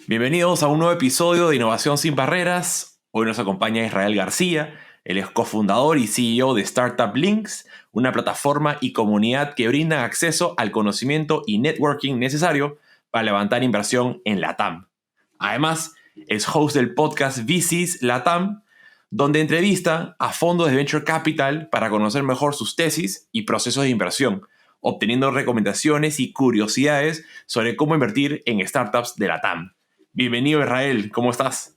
Bienvenidos a un nuevo episodio de Innovación Sin Barreras. Hoy nos acompaña Israel García. Él es cofundador y CEO de Startup Links, una plataforma y comunidad que brinda acceso al conocimiento y networking necesario para levantar inversión en LATAM. Además, es host del podcast VCs LATAM, donde entrevista a fondos de Venture Capital para conocer mejor sus tesis y procesos de inversión, obteniendo recomendaciones y curiosidades sobre cómo invertir en startups de LATAM. Bienvenido, Israel. ¿Cómo estás?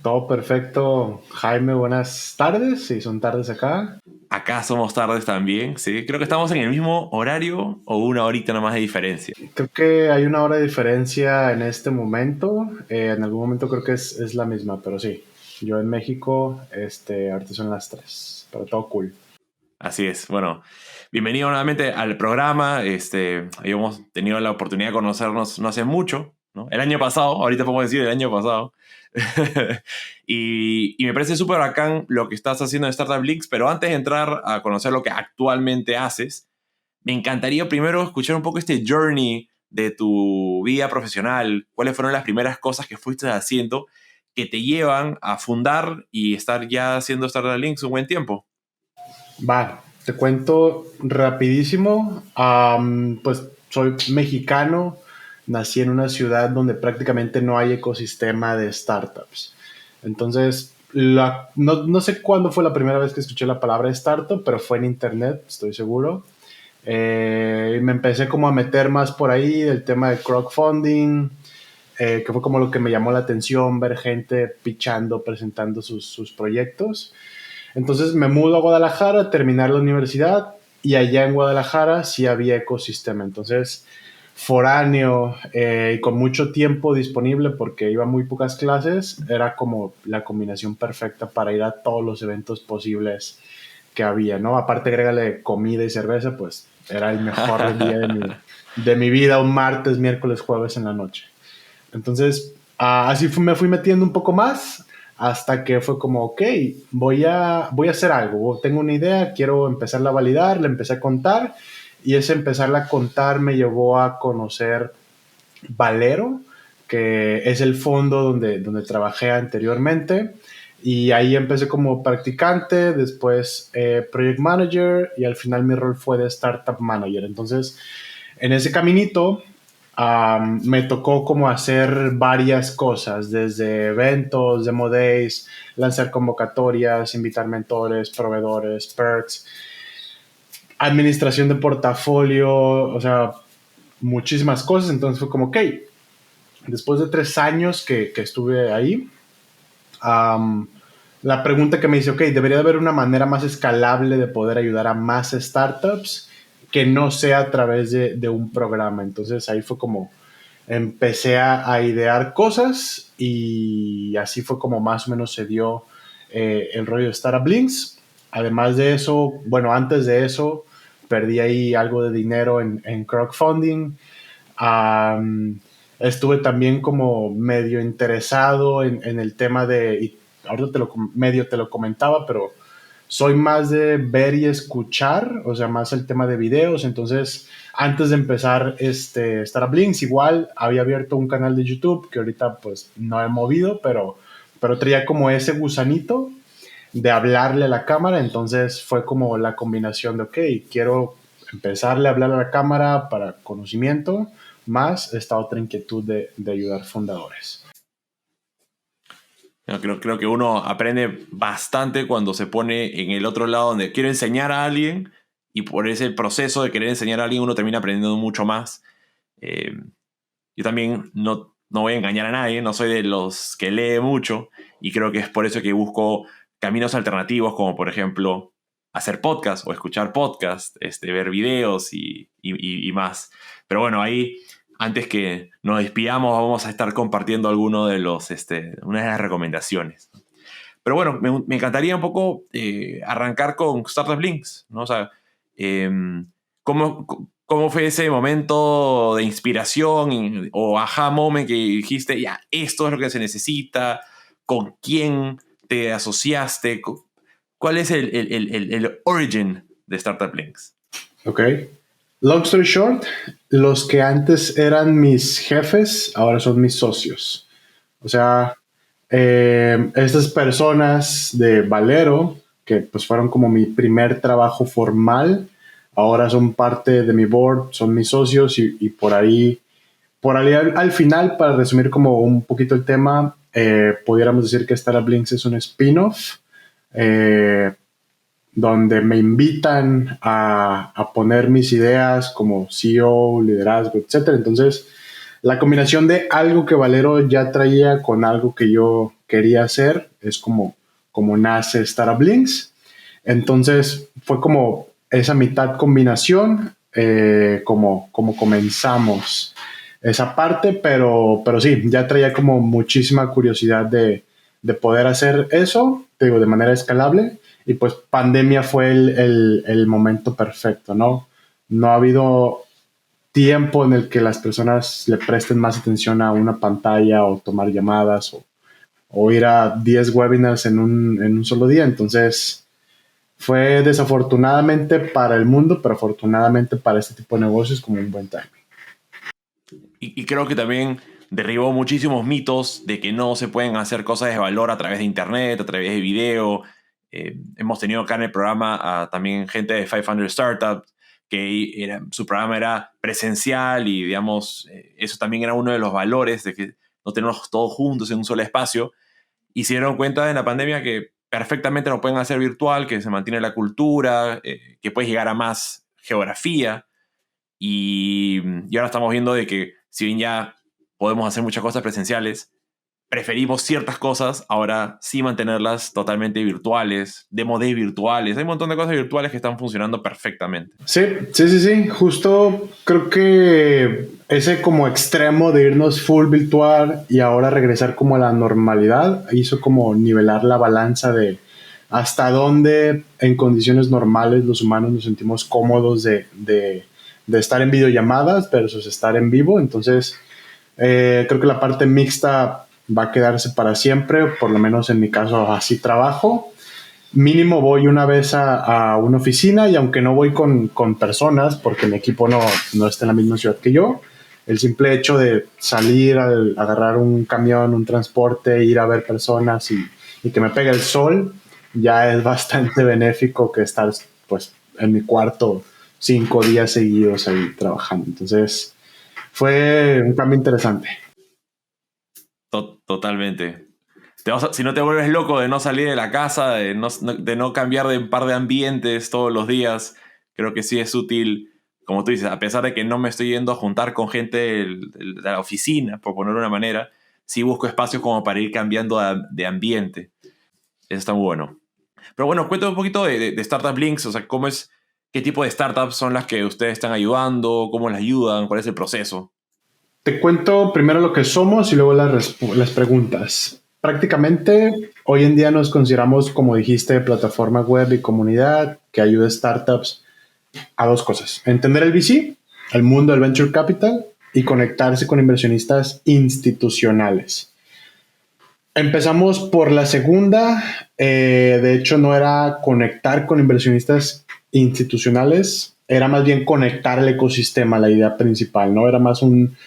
Todo perfecto, Jaime. Buenas tardes, si son tardes acá. Acá somos tardes también, sí. Creo que estamos en el mismo horario o una horita nada más de diferencia. Creo que hay una hora de diferencia en este momento. En algún momento creo que es la misma, pero sí. Yo en México, ahorita son las 3, pero todo cool. Así es. Bueno, bienvenido nuevamente al programa. Hemos tenido la oportunidad de conocernos no hace mucho, ¿no? El año pasado, ahorita podemos decir el año pasado. y me parece súper bacán lo que estás haciendo en Startup Links, pero antes de entrar a conocer lo que actualmente haces, me encantaría primero escuchar un poco este journey de tu vida profesional. ¿Cuáles fueron las primeras cosas que fuiste haciendo que te llevan a fundar y estar ya haciendo Startup Links un buen tiempo? Va, te cuento rapidísimo. Pues soy mexicano, nací en una ciudad donde prácticamente no hay ecosistema de startups. Entonces, no sé cuándo fue la primera vez que escuché la palabra startup, pero fue en internet, estoy seguro. Me empecé como a meter más por ahí del tema de crowdfunding, que fue como lo que me llamó la atención, ver gente pitchando, presentando sus proyectos. Entonces me mudo a Guadalajara a terminar la universidad y allá en Guadalajara sí había ecosistema. Entonces, foráneo y con mucho tiempo disponible porque iba a muy pocas clases, era como la combinación perfecta para ir a todos los eventos posibles que había, ¿no? Aparte, agrégale comida y cerveza, pues era el mejor día de mi vida, un martes, miércoles, jueves en la noche. Entonces, así me fui metiendo un poco más hasta que fue como, ok, voy a hacer algo. Tengo una idea, quiero empezarla a validar, la empecé a contar y ese empezarla a contar me llevó a conocer Valero, que es el fondo donde trabajé anteriormente. Y ahí empecé como practicante, después project manager y al final mi rol fue de startup manager. Entonces, en ese caminito me tocó como hacer varias cosas, desde eventos, demo days, lanzar convocatorias, invitar mentores, proveedores, perks, administración de portafolio, o sea, muchísimas cosas. Entonces fue como, ok, después de 3 años que estuve ahí, la pregunta que me dice, ok, debería haber una manera más escalable de poder ayudar a más startups que no sea a través de un programa. Entonces ahí fue como empecé a idear cosas y así fue como más o menos se dio el rollo de Startup Links. Además de eso, bueno, antes de eso, perdí ahí algo de dinero en crowdfunding. Estuve también como medio interesado en el tema y ahorita medio te lo comentaba, pero soy más de ver y escuchar, o sea, más el tema de videos. Entonces, antes de empezar Startup Links, igual había abierto un canal de YouTube que ahorita pues no he movido, pero traía como ese gusanito de hablarle a la cámara. Entonces fue como la combinación de, ok, quiero empezarle a hablar a la cámara para conocimiento, más esta otra inquietud de ayudar fundadores. Creo que uno aprende bastante cuando se pone en el otro lado donde quiere enseñar a alguien y por ese proceso de querer enseñar a alguien uno termina aprendiendo mucho más. Yo también no voy a engañar a nadie, no soy de los que lee mucho y creo que es por eso que busco caminos alternativos como por ejemplo hacer podcast o escuchar podcast, ver videos y más. Pero bueno, ahí antes que nos despidamos vamos a estar compartiendo alguno de una de las recomendaciones. Pero bueno, me encantaría un poco arrancar con Startup Links, ¿no? O sea, ¿cómo fue ese momento de inspiración o aha moment que dijiste, ya, esto es lo que se necesita? con quién te asociaste. ¿Cuál es el origin de Startup Links? Ok. Long story short, los que antes eran mis jefes, ahora son mis socios. O sea, estas personas de Valero, que pues fueron como mi primer trabajo formal, ahora son parte de mi board, son mis socios y por ahí al final, para resumir como un poquito el tema, pudiéramos decir que Startup Links es un spin-off eh, donde me invitan a poner mis ideas como CEO, liderazgo, etcétera. Entonces, la combinación de algo que Valero ya traía con algo que yo quería hacer es como nace Startup Links. Entonces, fue como esa mitad combinación, como comenzamos esa parte, pero sí, ya traía como muchísima curiosidad de poder hacer eso, te digo, de manera escalable. Y pues pandemia fue el momento perfecto, ¿no? No ha habido tiempo en el que las personas le presten más atención a una pantalla o tomar llamadas o ir a 10 webinars en un solo día. Entonces, fue desafortunadamente para el mundo, pero afortunadamente para este tipo de negocios como un buen timing. Y creo que también derribó muchísimos mitos de que no se pueden hacer cosas de valor a través de internet, a través de video. Hemos tenido acá en el programa a también gente de 500 Startups, que su programa era presencial y, digamos, eso también era uno de los valores de que no tenemos todos juntos en un solo espacio. Y se dieron cuenta en la pandemia que perfectamente lo pueden hacer virtual, que se mantiene la cultura, que puedes llegar a más geografía. Y ahora estamos viendo de que si bien ya podemos hacer muchas cosas presenciales, preferimos ciertas cosas ahora sí mantenerlas totalmente virtuales, demo days virtuales. Hay un montón de cosas virtuales que están funcionando perfectamente. Sí. Justo creo que ese como extremo de irnos full virtual y ahora regresar como a la normalidad hizo como nivelar la balanza de hasta dónde en condiciones normales los humanos nos sentimos cómodos de estar en videollamadas versus estar en vivo. Entonces, creo que la parte mixta va a quedarse para siempre, por lo menos en mi caso así trabajo. Mínimo voy una vez a una oficina y aunque no voy con personas, porque mi equipo no está en la misma ciudad que yo, el simple hecho de salir, agarrar un camión, un transporte, ir a ver personas y que me pegue el sol, ya es bastante benéfico que estar pues en mi cuarto 5 días seguidos ahí trabajando. Entonces fue un cambio interesante. Totalmente. Si no te vuelves loco de no salir de la casa, de no cambiar de un par de ambientes todos los días, creo que sí es útil, como tú dices, a pesar de que no me estoy yendo a juntar con gente de la oficina, por ponerlo de una manera, sí busco espacios como para ir cambiando de ambiente. Eso está muy bueno. Pero bueno, cuéntame un poquito de Startup Links, o sea, qué tipo de startups son las que ustedes están ayudando, cómo las ayudan, cuál es el proceso. Te cuento primero lo que somos y luego las preguntas. Prácticamente hoy en día nos consideramos, como dijiste, plataforma web y comunidad que ayuda a startups a dos cosas. Entender el VC, el mundo del venture capital y conectarse con inversionistas institucionales. Empezamos por la segunda. De hecho, no era conectar con inversionistas institucionales, era más bien conectar el ecosistema, la idea principal, ¿no? Era más un...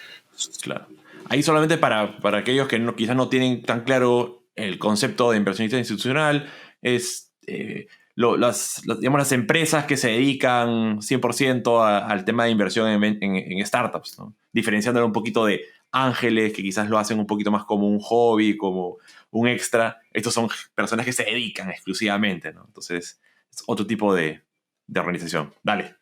Claro. Ahí solamente para aquellos que quizás no tienen tan claro el concepto de inversionista institucional, es digamos, las empresas que se dedican 100% al tema de inversión en startups, ¿no? Diferenciándolo un poquito de ángeles que quizás lo hacen un poquito más como un hobby, como un extra. Estos son personas que se dedican exclusivamente, ¿no? Entonces, es otro tipo de organización. Dale.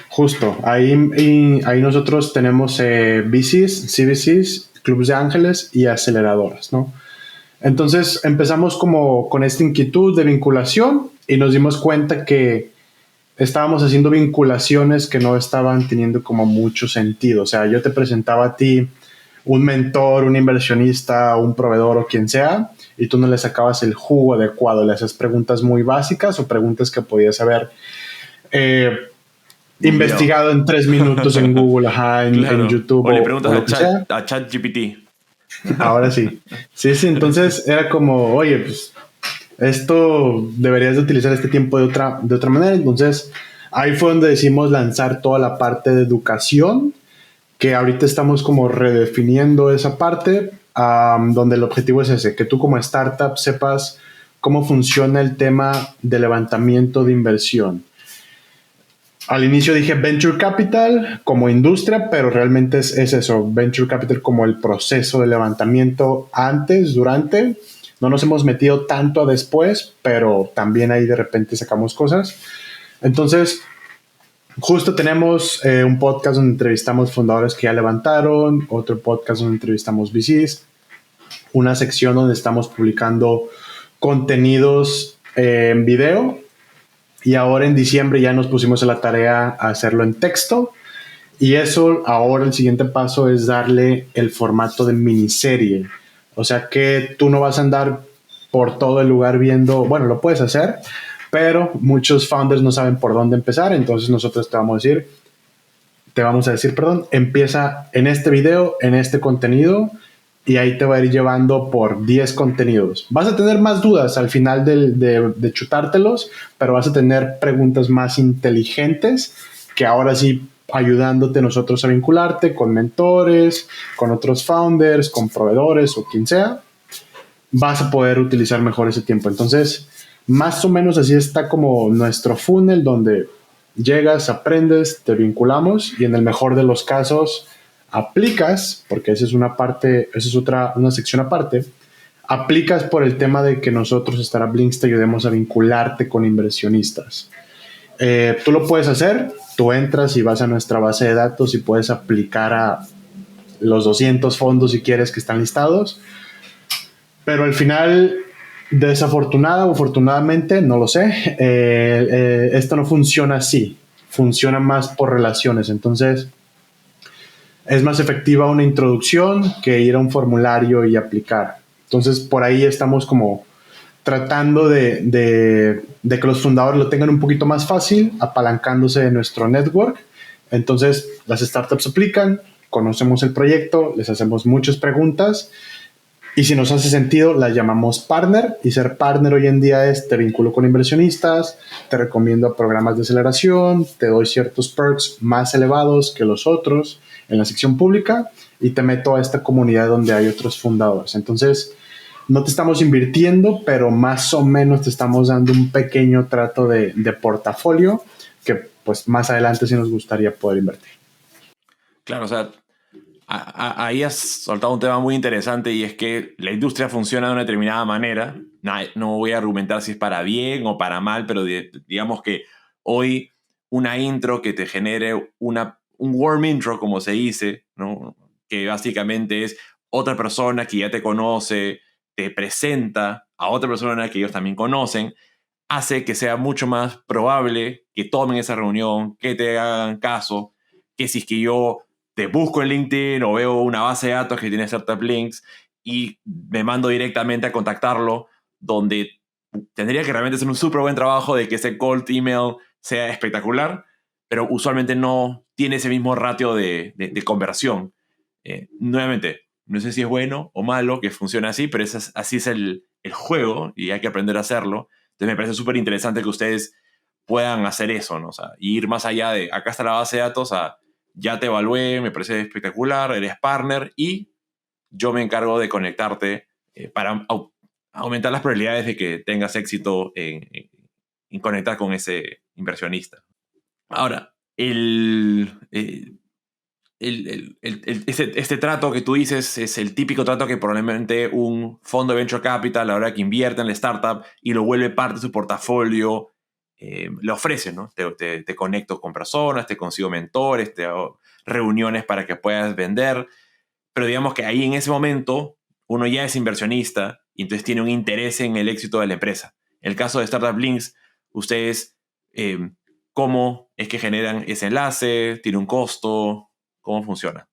Justo, ahí nosotros tenemos VCs, CVCs, clubes de ángeles y aceleradoras, ¿no? Entonces empezamos como con esta inquietud de vinculación y nos dimos cuenta que estábamos haciendo vinculaciones que no estaban teniendo como mucho sentido. O sea, yo te presentaba a ti un mentor, un inversionista, un proveedor o quien sea, y tú no le sacabas el jugo adecuado, le hacías preguntas muy básicas o preguntas que podías haber investigado en 3 minutos en Google, en Claro. YouTube O le o preguntas lo que sea. a ChatGPT. Ahora sí. Sí, sí, entonces era como, oye, pues esto deberías de utilizar este tiempo de otra manera. Entonces ahí fue donde decidimos lanzar toda la parte de educación, que ahorita estamos como redefiniendo esa parte, donde el objetivo es ese, que tú como startup sepas cómo funciona el tema de levantamiento de inversión. Al inicio dije Venture Capital como industria, pero realmente es eso, Venture Capital como el proceso de levantamiento antes, durante. No nos hemos metido tanto a después, pero también ahí de repente sacamos cosas. Entonces, justo tenemos un podcast donde entrevistamos fundadores que ya levantaron, otro podcast donde entrevistamos VCs, una sección donde estamos publicando contenidos en video, y ahora en diciembre ya nos pusimos a la tarea a hacerlo en texto, y eso ahora el siguiente paso es darle el formato de miniserie. O sea que tú no vas a andar por todo el lugar viendo, bueno, lo puedes hacer, pero muchos founders no saben por dónde empezar, entonces nosotros te vamos a decir, perdón, empieza en este video, en este contenido, y ahí te va a ir llevando por 10 contenidos. Vas a tener más dudas al final de chutártelos, pero vas a tener preguntas más inteligentes que ahora sí ayudándote nosotros a vincularte con mentores, con otros founders, con proveedores o quien sea, vas a poder utilizar mejor ese tiempo. Entonces, más o menos así está como nuestro funnel, donde llegas, aprendes, te vinculamos y en el mejor de los casos aplicas, porque esa es una parte, esa es una sección aparte, aplicas por el tema de que nosotros, Startup Links, te ayudemos a vincularte con inversionistas. Tú lo puedes hacer, tú entras y vas a nuestra base de datos y puedes aplicar a los 200 fondos si quieres que están listados, pero al final, desafortunada o afortunadamente, no lo sé, esto no funciona así, funciona más por relaciones. Entonces es más efectiva una introducción que ir a un formulario y aplicar. Entonces por ahí estamos como tratando de que los fundadores lo tengan un poquito más fácil, apalancándose de nuestro network. Entonces las startups aplican, conocemos el proyecto, les hacemos muchas preguntas y si nos hace sentido, la llamamos partner. Y ser partner hoy en día es: te vinculo con inversionistas, te recomiendo a programas de aceleración, te doy ciertos perks más elevados que los otros en la sección pública y te meto a esta comunidad donde hay otros fundadores. Entonces, no te estamos invirtiendo, pero más o menos te estamos dando un pequeño trato de portafolio que pues más adelante sí nos gustaría poder invertir. Claro, o sea, ahí has soltado un tema muy interesante, y es que la industria funciona de una determinada manera. No voy a argumentar si es para bien o para mal, pero digamos que hoy una intro que te genere un warm intro, como se dice, ¿no? Que básicamente es otra persona que ya te conoce, te presenta a otra persona que ellos también conocen, hace que sea mucho más probable que tomen esa reunión, que te hagan caso, que si es que yo te busco en LinkedIn o veo una base de datos que tiene Startup Links y me mando directamente a contactarlo, donde tendría que realmente hacer un súper buen trabajo de que ese cold email sea espectacular, pero usualmente no tiene ese mismo ratio de conversión. Nuevamente, no sé si es bueno o malo que funcione así, pero así es el juego y hay que aprender a hacerlo. Entonces me parece súper interesante que ustedes puedan hacer eso, ¿no? O sea, ir más allá de acá está la base de datos a ya te evalué, me parece espectacular, eres partner y yo me encargo de conectarte para aumentar las probabilidades de que tengas éxito en conectar con ese inversionista. Ahora, este trato que tú dices es el típico trato que probablemente un fondo de venture capital, a la hora que invierte en la startup y lo vuelve parte de su portafolio, le ofrece, ¿no? Te conecto con personas, te consigo mentores, te hago reuniones para que puedas vender, pero digamos que ahí en ese momento uno ya es inversionista y entonces tiene un interés en el éxito de la empresa. En el caso de Startup Links, ustedes, ¿cómo es que generan ese enlace? ¿Tiene un costo? ¿Cómo funciona?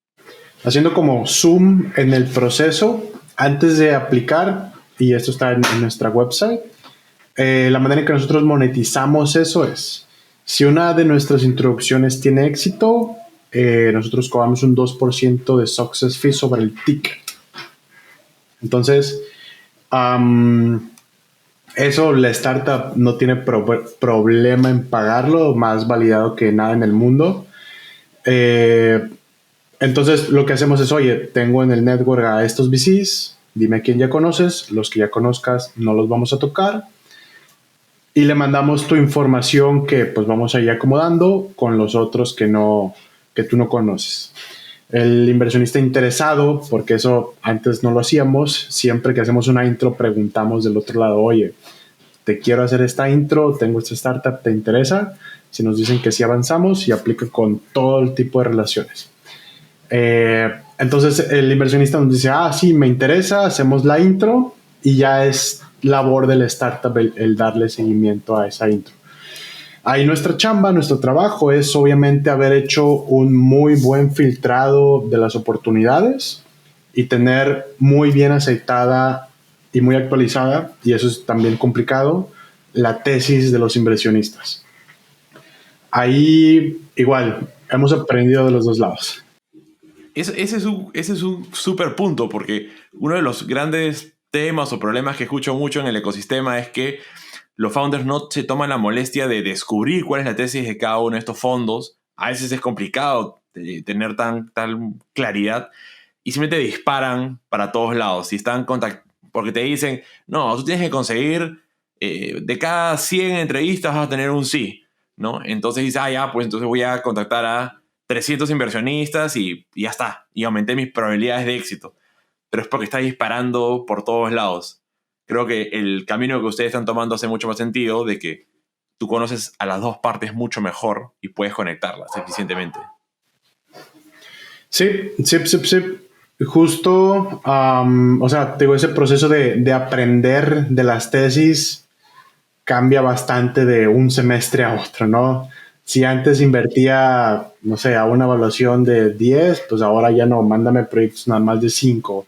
Haciendo como zoom en el proceso, antes de aplicar, y esto está en nuestra website, la manera en que nosotros monetizamos eso es: si una de nuestras introducciones tiene éxito, nosotros cobramos un 2% de success fee sobre el ticket. Entonces, eso la startup no tiene problema en pagarlo, más validado que nada en el mundo. Entonces, lo que hacemos es, oye, tengo en el network a estos VCs, dime a quién ya conoces, los que ya conozcas no los vamos a tocar, y le mandamos tu información que pues vamos a ir acomodando con los otros que tú no conoces. El inversionista interesado, porque eso antes no lo hacíamos, siempre que hacemos una intro preguntamos del otro lado, oye, te quiero hacer esta intro, tengo esta startup, ¿te interesa? Si nos dicen que sí, avanzamos y aplica con todo el tipo de relaciones. Entonces el inversionista nos dice, sí, me interesa, hacemos la intro y ya es labor de la startup el darle seguimiento a esa intro. Ahí nuestra chamba, nuestro trabajo es obviamente haber hecho un muy buen filtrado de las oportunidades y tener muy bien aceitada y muy actualizada, y eso es también complicado, la tesis de los inversionistas. Ahí igual, hemos aprendido de los dos lados. Ese es un súper punto, porque uno de los grandes temas o problemas que escucho mucho en el ecosistema es que los founders no se toman la molestia de descubrir cuál es la tesis de cada uno de estos fondos. A veces es complicado tener tan claridad y simplemente disparan para todos lados. Y están porque te dicen, no, tú tienes que conseguir de cada 100 entrevistas vas a tener un sí, ¿no? Entonces dices, ya, pues entonces voy a contactar a 300 inversionistas y ya está. Y aumenté mis probabilidades de éxito. Pero es porque está disparando por todos lados. Creo que el camino que ustedes están tomando hace mucho más sentido, de que tú conoces a las dos partes mucho mejor y puedes conectarlas eficientemente. Sí. Justo, o sea, digo, ese proceso de aprender de las tesis cambia bastante de un semestre a otro, ¿no? Si antes invertía, no sé, a una evaluación de 10, pues ahora ya no, mándame proyectos nada más de 5.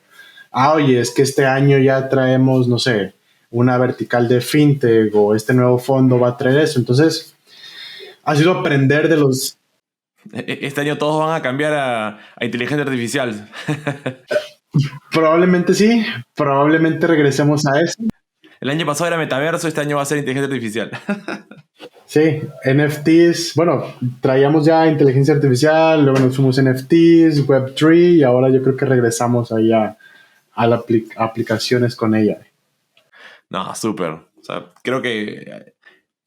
Oye, es que este año ya traemos, no sé, una vertical de fintech o este nuevo fondo va a traer eso. Entonces, ha sido aprender de los... Este año todos van a cambiar a inteligencia artificial. Probablemente sí, probablemente regresemos a eso. El año pasado era metaverso, este año va a ser inteligencia artificial. Sí, NFTs, bueno, traíamos ya inteligencia artificial, luego nos fuimos NFTs, Web3 y ahora yo creo que regresamos ahí a las aplicaciones con ella. No, súper. O sea, creo que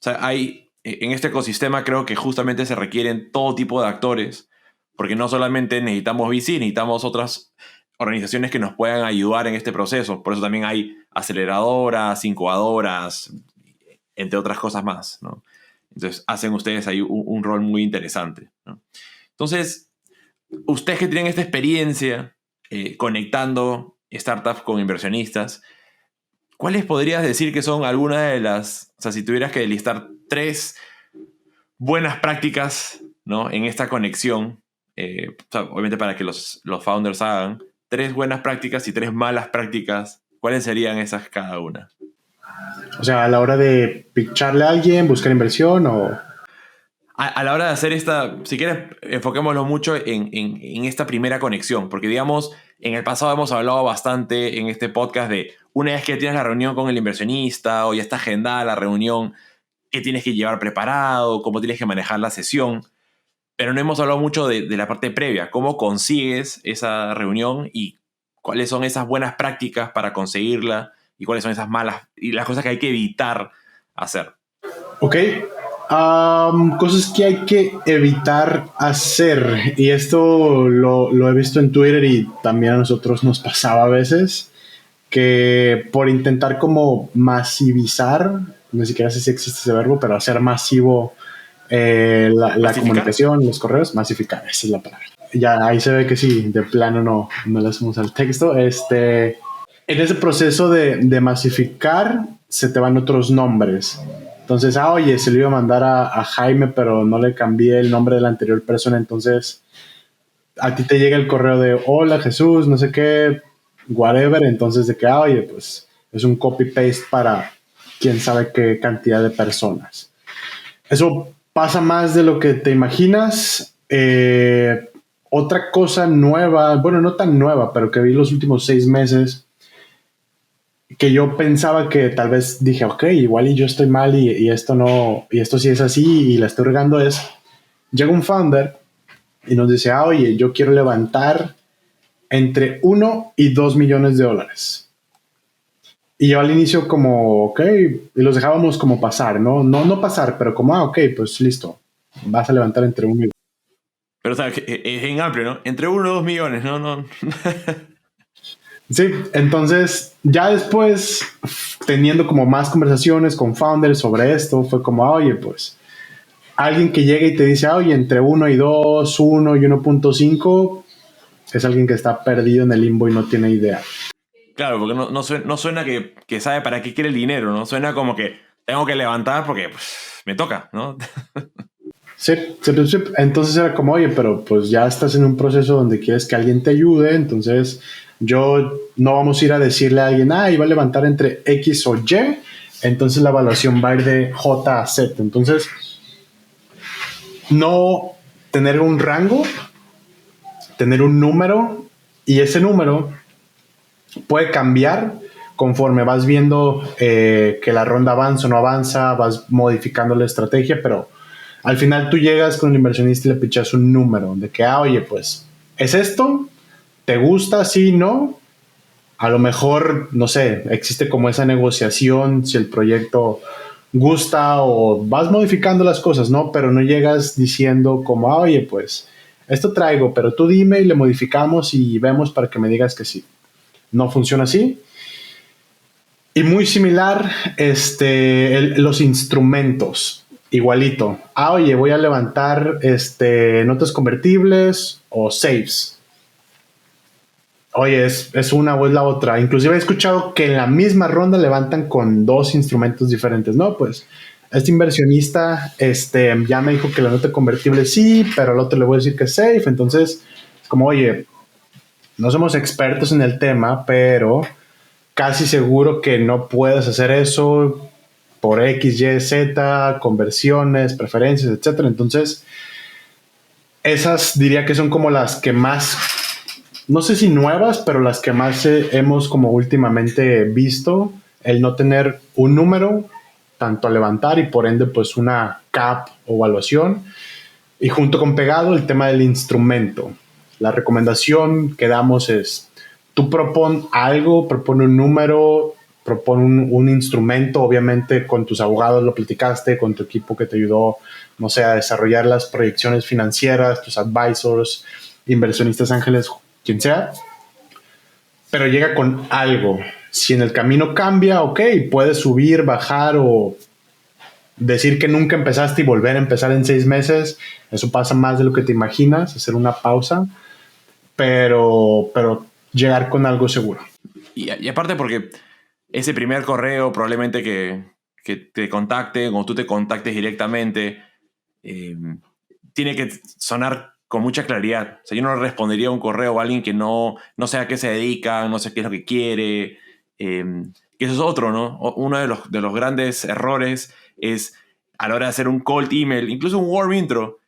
hay, en este ecosistema creo que justamente se requieren todo tipo de actores, porque no solamente necesitamos VC, necesitamos otras organizaciones que nos puedan ayudar en este proceso. Por eso también hay aceleradoras, incubadoras, entre otras cosas más, ¿no? Entonces hacen ustedes ahí un rol muy interesante, ¿no? Entonces, ustedes que tienen esta experiencia conectando startups con inversionistas, ¿cuáles podrías decir que son algunas de las, o sea, si tuvieras que listar 3 buenas prácticas, ¿no?, en esta conexión, o sea, obviamente para que los founders hagan 3 buenas prácticas y 3 malas prácticas, ¿cuáles serían esas cada una? O sea, a la hora de pitcharle a alguien, buscar inversión o... A la hora de hacer esta, si quieres, enfoquémoslo mucho en esta primera conexión, porque digamos, en el pasado hemos hablado bastante en este podcast de una vez que tienes la reunión con el inversionista o ya está agendada la reunión, qué tienes que llevar preparado, cómo tienes que manejar la sesión, pero no hemos hablado mucho de la parte previa, cómo consigues esa reunión y cuáles son esas buenas prácticas para conseguirla y cuáles son esas malas y las cosas que hay que evitar hacer. Ok. Cosas que hay que evitar hacer, y esto lo he visto en Twitter y también a nosotros nos pasaba a veces, que por intentar como masivizar, no siquiera sé si existe ese verbo, pero hacer masivo la comunicación, los correos, masificar, esa es la palabra. Ya ahí se ve que sí, de plano no le hacemos al texto. En ese proceso de masificar se te van otros nombres. Entonces, oye, se lo iba a mandar a Jaime, pero no le cambié el nombre de la anterior persona. Entonces, a ti te llega el correo de hola Jesús, no sé qué, whatever. Entonces, de que, oye, pues es un copy-paste para quién sabe qué cantidad de personas. Eso pasa más de lo que te imaginas. Otra cosa nueva, bueno, no tan nueva, pero que vi los últimos 6 meses, que yo pensaba que tal vez dije, ok, igual y yo estoy mal y esto no, y esto sí es así y la estoy regando es, llega un founder y nos dice, oye, yo quiero levantar entre 1 y 2 millones de dólares. Y yo al inicio como, ok, y los dejábamos como pasar, ¿no? No pasar, pero como, ok, pues listo, vas a levantar entre 1 y 2. Pero, o sea, es en amplio, ¿no? Entre 1 o 2 millones, ¿no? No. Sí, entonces ya después, teniendo como más conversaciones con founders sobre esto, fue como, oye, pues, alguien que llega y te dice, oye, entre 1 y 2, 1 y 1.5, es alguien que está perdido en el limbo y no tiene idea. Claro, porque no suena que sabe para qué quiere el dinero, ¿no? Suena como que tengo que levantar porque pues, me toca, ¿no? Sí, sí, sí, sí. Entonces era como, oye, pero pues ya estás en un proceso donde quieres que alguien te ayude, entonces yo no vamos a ir a decirle a alguien, iba a levantar entre X o Y, entonces la evaluación va a ir de J a Z. Entonces, no tener un rango, tener un número, y ese número puede cambiar conforme vas viendo que la ronda avanza o no avanza, vas modificando la estrategia, pero al final tú llegas con el inversionista y le pichas un número de que, oye, pues, ¿es esto? ¿Te gusta? Sí, no. A lo mejor, no sé, existe como esa negociación si el proyecto gusta o vas modificando las cosas, ¿no? Pero no llegas diciendo como, oye, pues, esto traigo, pero tú dime y le modificamos y vemos para que me digas que sí. No funciona así. Y muy similar, los instrumentos, igualito. Oye, voy a levantar notas convertibles o saves. Oye, es una o es la otra. Inclusive he escuchado que en la misma ronda levantan con dos instrumentos diferentes. No, pues este inversionista ya me dijo que la nota convertible sí, pero al otro le voy a decir que es safe. Entonces, es como, oye, no somos expertos en el tema, pero casi seguro que no puedes hacer eso por X, Y, Z, conversiones, preferencias, etcétera. Entonces, esas diría que son como las que más, no sé si nuevas, pero las que más hemos como últimamente visto, el no tener un número tanto a levantar y por ende pues una cap o evaluación y junto con pegado el tema del instrumento. La recomendación que damos es, tú propon algo, propone un número, propone un instrumento, obviamente con tus abogados lo platicaste, con tu equipo que te ayudó, no sé, a desarrollar las proyecciones financieras, tus advisors, inversionistas ángeles, quien sea, pero llega con algo. Si en el camino cambia, ok, puedes subir, bajar o decir que nunca empezaste y volver a empezar en 6 meses, eso pasa más de lo que te imaginas, hacer una pausa, pero llegar con algo seguro. Y aparte porque ese primer correo probablemente que te contacte o tú te contactes directamente, eh, tiene que sonar con mucha claridad. O sea, yo no respondería a un correo a alguien que no sé a qué se dedica, no sé qué es lo que quiere. Que eso es otro, ¿no? Uno de los grandes errores es a la hora de hacer un cold email, incluso un warm intro,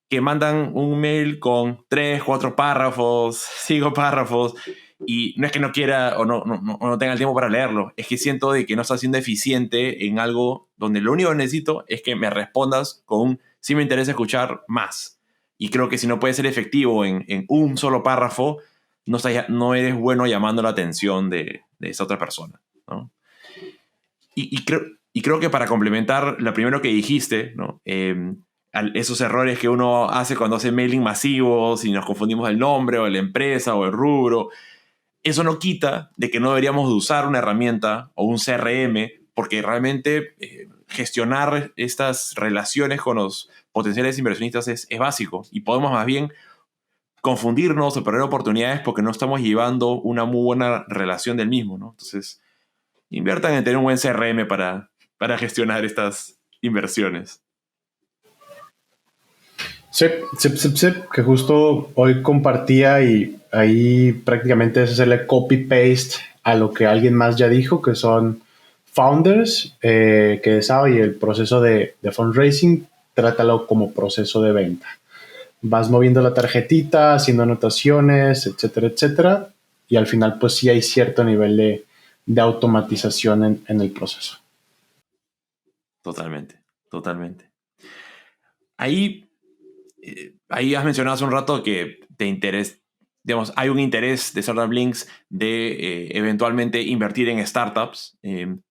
que mandan un mail con 3, 4 párrafos, 5 párrafos, y no es que no quiera o no tenga el tiempo para leerlo, es que siento de que no está siendo eficiente en algo donde lo único que necesito es que me respondas con un sí me interesa escuchar más. Y creo que si no puedes ser efectivo en un solo párrafo, no eres bueno llamando la atención de esa otra persona, ¿no? Y creo que para complementar lo primero que dijiste, ¿no? Esos errores que uno hace cuando hace mailing masivos y nos confundimos el nombre o la empresa o el rubro, eso no quita de que no deberíamos de usar una herramienta o un CRM porque realmente gestionar estas relaciones con los potenciales inversionistas es básico y podemos más bien confundirnos o perder oportunidades porque no estamos llevando una muy buena relación del mismo, ¿no? Entonces, inviertan en tener un buen CRM para gestionar estas inversiones. Sí, sí, sí, sí, que justo hoy compartía y ahí prácticamente es hacerle copy-paste a lo que alguien más ya dijo, que son founders, que es, y el proceso de fundraising, trátalo como proceso de venta. Vas moviendo la tarjetita, haciendo anotaciones, etcétera, etcétera, y al final pues sí hay cierto nivel de automatización en el proceso. Totalmente, totalmente. Ahí, ahí has mencionado hace un rato que te interesa, digamos, hay un interés de Startup Links de eventualmente invertir en startups.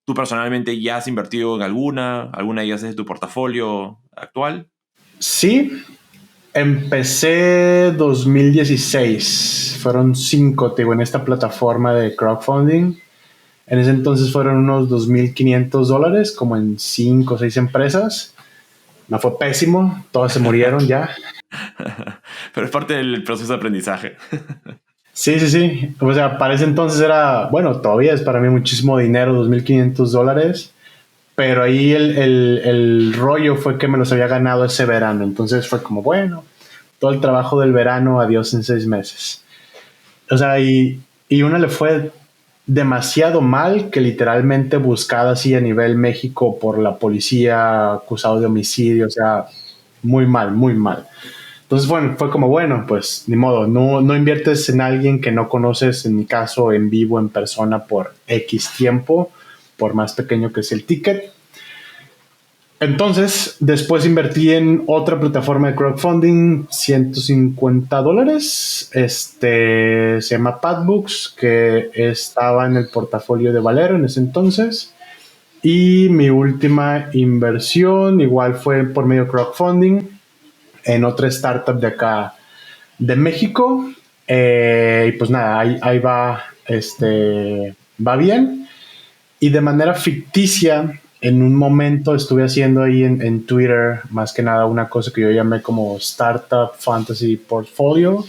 ¿Tú personalmente ya has invertido en alguna? ¿Alguna ya es de tu portafolio actual? Sí, empecé 2016. Fueron 5, te digo, en esta plataforma de crowdfunding. En ese entonces fueron unos $2,500, como en 5 o 6 empresas. No, fue pésimo, todas se murieron ya. Pero es parte del proceso de aprendizaje. Sí, sí, sí. O sea, para ese entonces era, bueno, todavía es para mí muchísimo dinero, $2,500. Pero ahí el rollo fue que me los había ganado ese verano. Entonces fue como, bueno, todo el trabajo del verano, adiós en 6 meses. O sea, y una le fue demasiado mal que literalmente buscada así a nivel México por la policía, acusado de homicidio, o sea, muy mal, muy mal. Entonces, bueno, fue como, bueno, pues ni modo, no inviertes en alguien que no conoces, en mi caso, en vivo, en persona, por X tiempo, por más pequeño que sea el ticket. Entonces, después invertí en otra plataforma de crowdfunding, $150. Se llama Padbooks, que estaba en el portafolio de Valero en ese entonces. Y mi última inversión igual fue por medio de crowdfunding en otra startup de acá de México. Y pues nada, ahí va, va bien. Y de manera ficticia, en un momento estuve haciendo ahí en Twitter, más que nada, una cosa que yo llamé como Startup Fantasy Portfolio.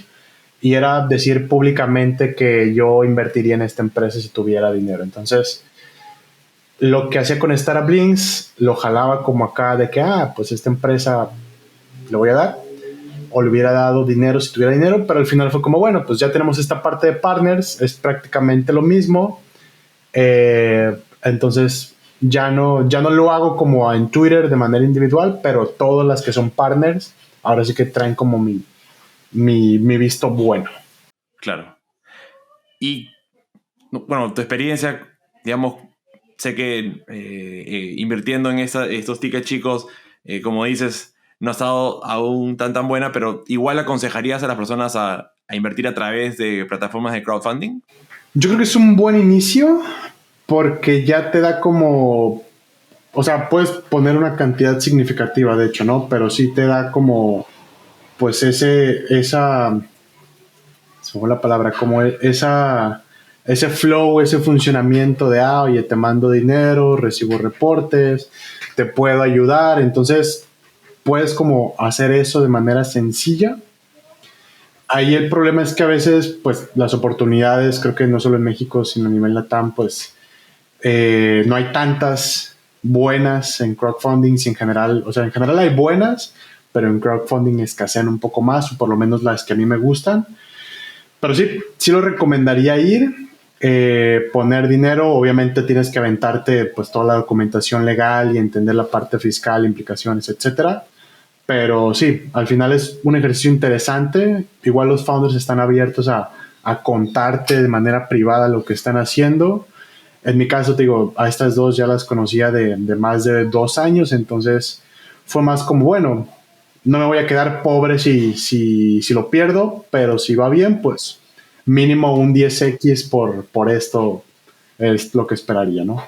Y era decir públicamente que yo invertiría en esta empresa si tuviera dinero. Entonces, lo que hacía con Startup Links, lo jalaba como acá de que, pues esta empresa le voy a dar. O le hubiera dado dinero si tuviera dinero, pero al final fue como, bueno, pues ya tenemos esta parte de partners, es prácticamente lo mismo. Entonces ya no lo hago como en Twitter de manera individual, pero todas las que son partners, ahora sí que traen como mi visto bueno. Claro. Y bueno, tu experiencia, digamos, sé que invirtiendo en estos tickets chicos, como dices, no ha estado aún tan buena, pero igual aconsejarías a las personas a invertir a través de plataformas de crowdfunding. Yo creo que es un buen inicio porque ya te da como, o sea, puedes poner una cantidad significativa, de hecho, ¿no? Pero sí te da como, pues se me fue la palabra, como ese flow, ese funcionamiento de, oye, te mando dinero, recibo reportes, te puedo ayudar. Entonces, puedes como hacer eso de manera sencilla. Ahí el problema es que a veces, pues, las oportunidades, creo que no solo en México, sino a nivel LATAM, pues, no hay tantas buenas en crowdfunding, si en general, o sea, en general hay buenas, pero en crowdfunding escasean un poco más, o por lo menos las que a mí me gustan. Pero sí lo recomendaría ir, poner dinero. Obviamente tienes que aventarte pues toda la documentación legal y entender la parte fiscal, implicaciones, etcétera. Pero sí, al final es un ejercicio interesante. Igual los founders están abiertos a contarte de manera privada lo que están haciendo. En mi caso, te digo, a estas dos ya las conocía de más de 2 años, entonces fue más como, bueno, no me voy a quedar pobre si lo pierdo, pero si va bien, pues mínimo un 10x por esto es lo que esperaría, ¿no?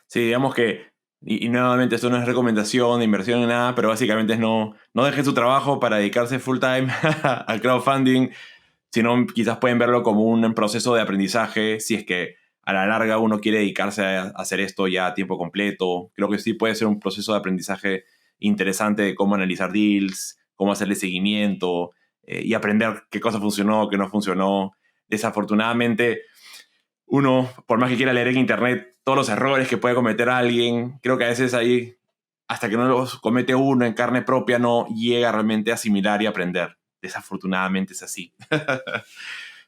Sí, digamos que, y nuevamente esto no es recomendación de inversión ni nada, pero básicamente es no dejen su trabajo para dedicarse full time al crowdfunding, sino quizás pueden verlo como un proceso de aprendizaje, si es que a la larga uno quiere dedicarse a hacer esto ya a tiempo completo. Creo que sí puede ser un proceso de aprendizaje interesante de cómo analizar deals, cómo hacerle seguimiento y aprender qué cosa funcionó, qué no funcionó. Desafortunadamente, uno, por más que quiera leer en internet todos los errores que puede cometer alguien, creo que a veces ahí, hasta que no los comete uno en carne propia, no llega realmente a asimilar y aprender. Desafortunadamente es así.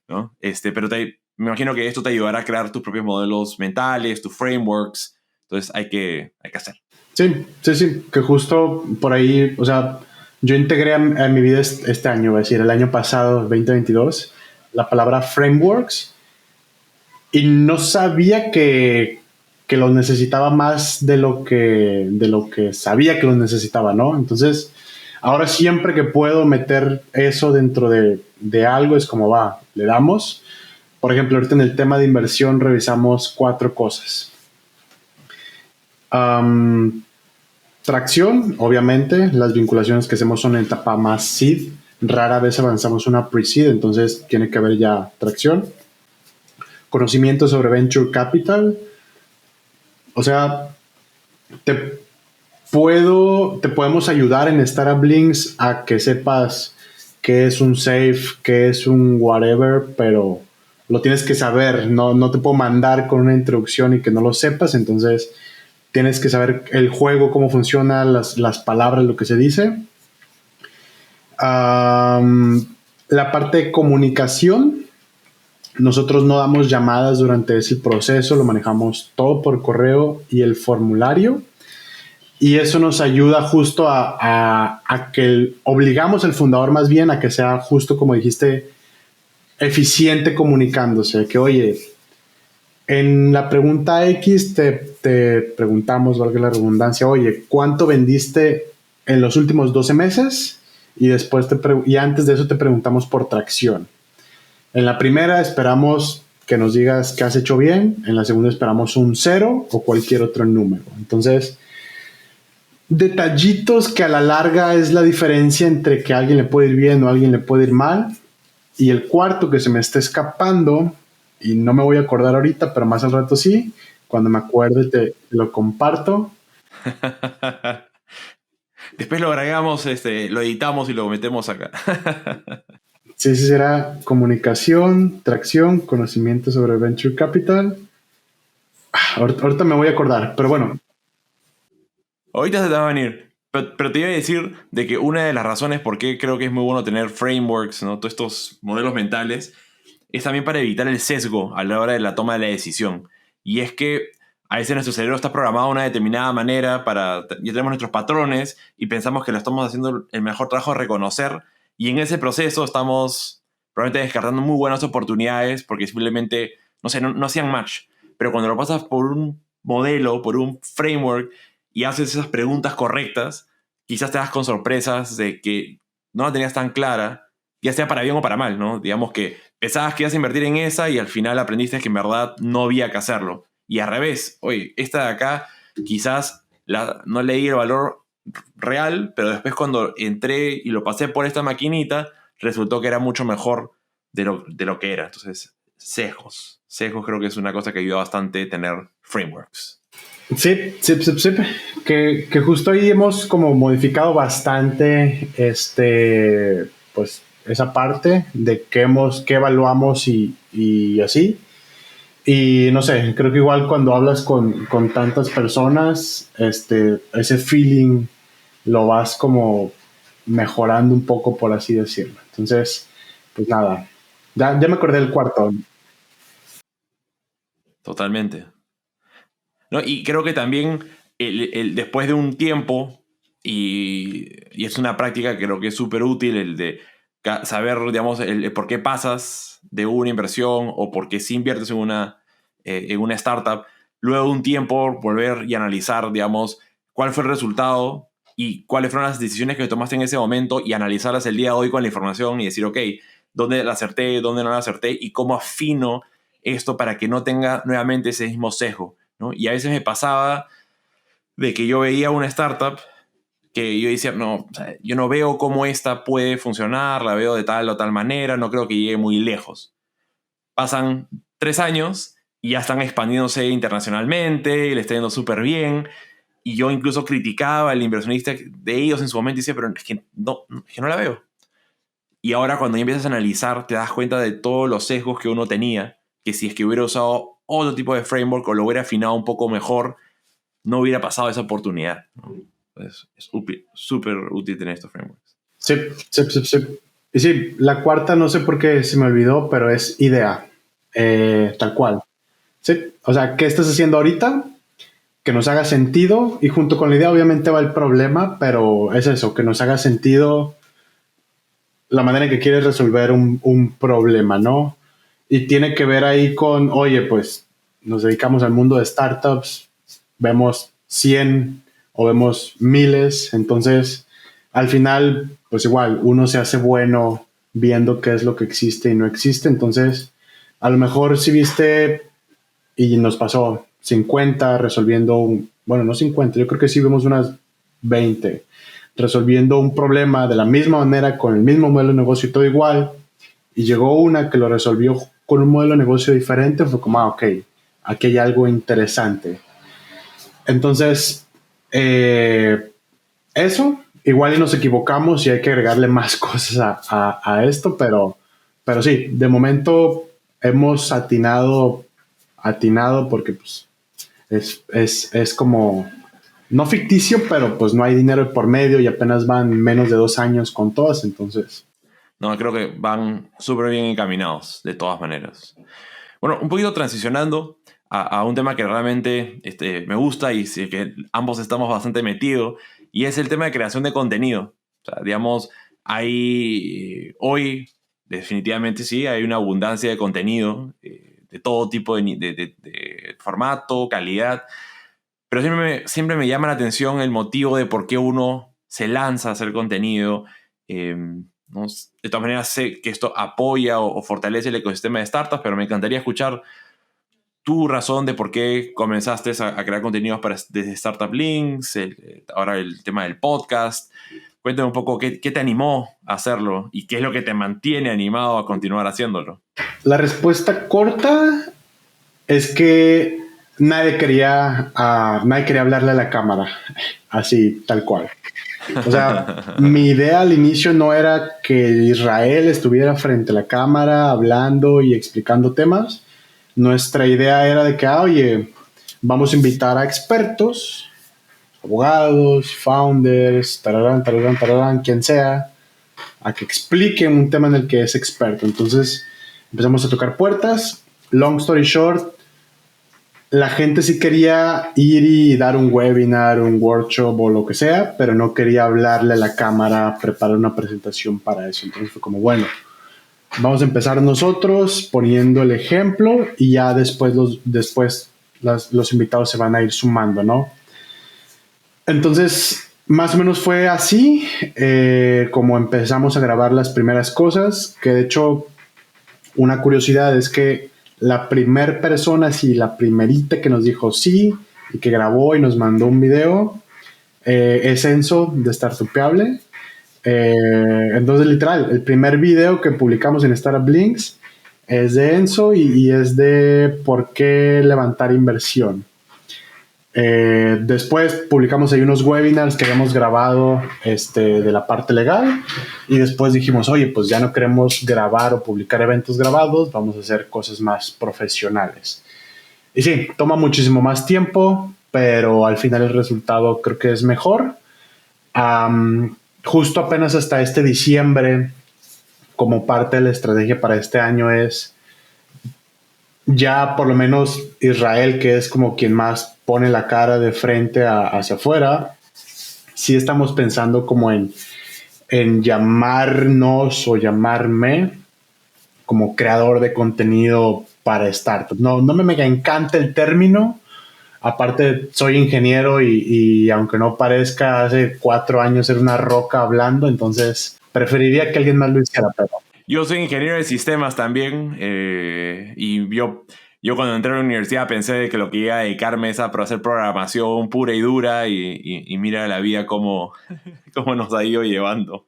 ¿No? Pero me imagino que esto te ayudará a crear tus propios modelos mentales, tus frameworks. Entonces hay que hacer. Sí, sí, sí, que justo por ahí, o sea, yo integré a mi vida este año, es decir, el año pasado, 2022, la palabra frameworks. y no sabía que los necesitaba más de lo que sabía que los necesitaba, ¿no? Entonces, ahora siempre que puedo meter eso dentro de algo, es como va, le damos. Por ejemplo, ahorita en el tema de inversión revisamos 4 cosas. Um, Tracción, obviamente, las vinculaciones que hacemos son en etapa más seed. Rara vez avanzamos una pre-seed, entonces tiene que haber ya tracción. Conocimiento sobre venture capital. O sea, te podemos ayudar en Startup Links a que sepas qué es un safe, qué es un whatever, pero lo tienes que saber. No te puedo mandar con una introducción y que no lo sepas, entonces tienes que saber el juego, cómo funciona, las palabras, lo que se dice. La parte de comunicación, nosotros no damos llamadas durante ese proceso, lo manejamos todo por correo y el formulario. Y eso nos ayuda justo a que obligamos al fundador más bien a que sea justo como dijiste, eficiente comunicándose. Que oye, en la pregunta X te preguntamos, valga la redundancia, oye, ¿cuánto vendiste en los últimos 12 meses? Y después y antes de eso te preguntamos por tracción. En la primera esperamos que nos digas que has hecho bien, en la segunda esperamos un 0 o cualquier otro número. Entonces, detallitos que a la larga es la diferencia entre que a alguien le puede ir bien o a alguien le puede ir mal. Y el cuarto que se me está escapando, y no me voy a acordar ahorita, pero más al rato sí, cuando me acuerde te lo comparto. Después lo agregamos, lo editamos y lo metemos acá. Sí, será comunicación, tracción, conocimiento sobre venture capital. Ahorita me voy a acordar, pero bueno. Ahorita se te va a venir. Pero te iba a decir de que una de las razones por qué creo que es muy bueno tener frameworks, ¿no? Todos estos modelos mentales, es también para evitar el sesgo a la hora de la toma de la decisión. Y es que a veces nuestro cerebro está programado de una determinada manera, ya tenemos nuestros patrones y pensamos que lo estamos haciendo el mejor trabajo de reconocer. Y en ese proceso estamos probablemente descartando muy buenas oportunidades porque simplemente, no sé, no hacían match. Pero cuando lo pasas por un modelo, por un framework y haces esas preguntas correctas, quizás te das con sorpresas de que no la tenías tan clara, ya sea para bien o para mal, ¿no? Digamos que pensabas que ibas a invertir en esa y al final aprendiste que en verdad no había que hacerlo. Y al revés, oye, esta de acá quizás no leí el valor real, pero después cuando entré y lo pasé por esta maquinita, resultó que era mucho mejor de lo que era. Entonces, sesgos. Sesgos creo que es una cosa que ayuda bastante tener frameworks. Sí. Que justo ahí hemos como modificado bastante pues esa parte de qué evaluamos y así. Y no sé, creo que igual cuando hablas con tantas personas, ese feeling lo vas como mejorando un poco, por así decirlo. Entonces, pues nada, ya me acordé del cuarto. Totalmente. ¿No? Y creo que también después de un tiempo, y es una práctica que creo que es súper útil, el de saber, digamos, el por qué pasas de una inversión o por qué sí inviertes en una startup, luego de un tiempo volver y analizar, digamos, cuál fue el resultado y cuáles fueron las decisiones que tomaste en ese momento y analizarlas el día de hoy con la información y decir, ok, ¿dónde la acerté, dónde no la acerté y cómo afino esto para que no tenga nuevamente ese mismo sesgo, ¿no? Y a veces me pasaba de que yo veía una startup que yo decía, no, o sea, yo no veo cómo esta puede funcionar, la veo de tal o tal manera, no creo que llegue muy lejos. Pasan 3 años y ya están expandiéndose internacionalmente, y le está yendo súper bien, y yo incluso criticaba al inversionista de ellos en su momento y decía, pero es que no la veo. Y ahora cuando ya empiezas a analizar, te das cuenta de todos los sesgos que uno tenía, que si es que hubiera usado otro tipo de framework o lo hubiera afinado un poco mejor, no hubiera pasado esa oportunidad, ¿no? Es súper útil tener estos frameworks. Sí. Y sí, la cuarta no sé por qué se me olvidó, pero es idea, tal cual. Sí, o sea, ¿qué estás haciendo ahorita? Que nos haga sentido y junto con la idea obviamente va el problema, pero es eso, que nos haga sentido la manera en que quieres resolver un problema, ¿no? Y tiene que ver ahí con, oye, pues nos dedicamos al mundo de startups, vemos 100 o vemos miles, entonces al final, pues igual, uno se hace bueno viendo qué es lo que existe y no existe, entonces a lo mejor si viste y nos pasó 50 resolviendo bueno, no 50, yo creo que sí vimos unas 20 resolviendo un problema de la misma manera, con el mismo modelo de negocio y todo igual, y llegó una que lo resolvió con un modelo de negocio diferente, fue como, ok, aquí hay algo interesante. Entonces, eso, igual y nos equivocamos y hay que agregarle más cosas a esto, pero sí, de momento hemos atinado porque pues, es como, no ficticio, pero pues no hay dinero por medio y apenas van menos de 2 años con todas, entonces. No, creo que van súper bien encaminados, de todas maneras. Bueno, un poquito transicionando a un tema que realmente me gusta y sí, que ambos estamos bastante metidos, y es el tema de creación de contenido. O sea, digamos, hoy definitivamente sí, hay una abundancia de contenido de todo tipo de formato, calidad, pero siempre me llama la atención el motivo de por qué uno se lanza a hacer contenido. ¿No? De todas maneras, sé que esto apoya o fortalece el ecosistema de startups, pero me encantaría escuchar tu razón de por qué comenzaste a crear contenidos desde Startup Links, ahora el tema del podcast. Cuéntame un poco qué te animó a hacerlo y qué es lo que te mantiene animado a continuar haciéndolo. La respuesta corta es que nadie quería hablarle a la cámara, así, tal cual. O sea, mi idea al inicio no era que Israel estuviera frente a la cámara hablando y explicando temas. Nuestra idea era de que, oye, vamos a invitar a expertos, abogados, founders, tararán, tararán, tararán, quien sea, a que expliquen un tema en el que es experto. Entonces empezamos a tocar puertas. Long story short, la gente sí quería ir y dar un webinar, un workshop o lo que sea, pero no quería hablarle a la cámara, preparar una presentación para eso. Entonces fue como, bueno, vamos a empezar nosotros poniendo el ejemplo y ya después los invitados se van a ir sumando, ¿no? Entonces, más o menos fue así como empezamos a grabar las primeras cosas, que de hecho una curiosidad es que la primer persona, así la primerita que nos dijo sí y que grabó y nos mandó un video es Enzo de Startupeable. Entonces, literal, el primer video que publicamos en Startup Links es de Enzo y es de por qué levantar inversión. Después publicamos ahí unos webinars que habíamos grabado de la parte legal y después dijimos, oye, pues ya no queremos grabar o publicar eventos grabados, vamos a hacer cosas más profesionales. Y sí, toma muchísimo más tiempo, pero al final el resultado creo que es mejor. Justo apenas hasta este diciembre, como parte de la estrategia para este año es ya por lo menos Israel, que es como quien más pone la cara de frente hacia afuera, sí estamos pensando como en llamarnos o llamarme como creador de contenido para startups. No me mega encanta el término. Aparte, soy ingeniero y aunque no parezca, hace 4 años era una roca hablando, entonces preferiría que alguien más lo hiciera, pero Yo soy ingeniero de sistemas también, y yo cuando entré a la universidad pensé de que lo que iba a dedicarme es a hacer programación pura y dura y mira la vida cómo, cómo nos ha ido llevando.